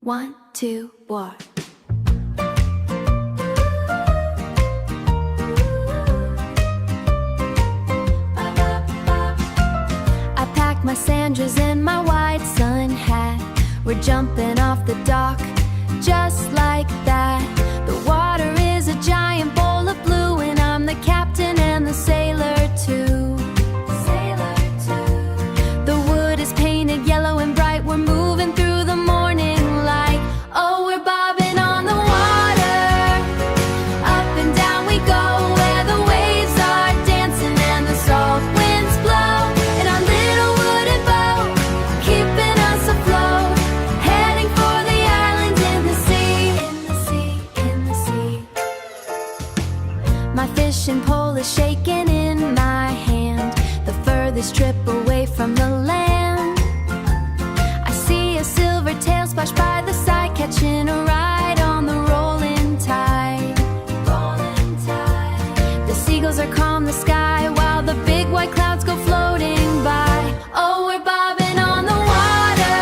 1, 2, war. I packed my sandals and my white sun hat. We're jumping off the dock, just like that. The water is a giant bowl of blue, and I'm the captain and the sailor too. The wood is painted yellow and bright. We're moving through the morning light. Oh, we're bobbing on the water. Up and down we go, where the waves are dancing and the salt winds blow. In our little wooden boat, keeping us afloat, heading for the island in the sea. In the sea. My fishing pole is shaking in my hand, the furthest trip away from the land. I see a silver tail splash by the side, catching a ride on the rolling tide. The seagulls are calm the sky, while the big white clouds go floating by. Oh, we're bobbing on the water.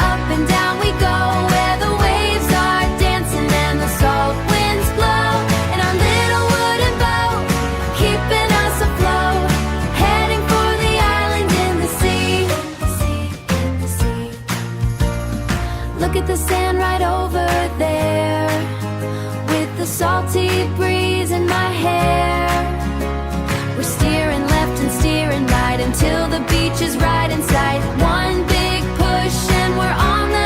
Up and down we go, where the waves are dancing and the salt winds blow. In our little wooden boat, keeping us afloat, heading for the island in the sea. Look at the sand right over there, with the salty breeze in my hair. We're steering left and steering right until the beach is right in sight. One big push and we're on the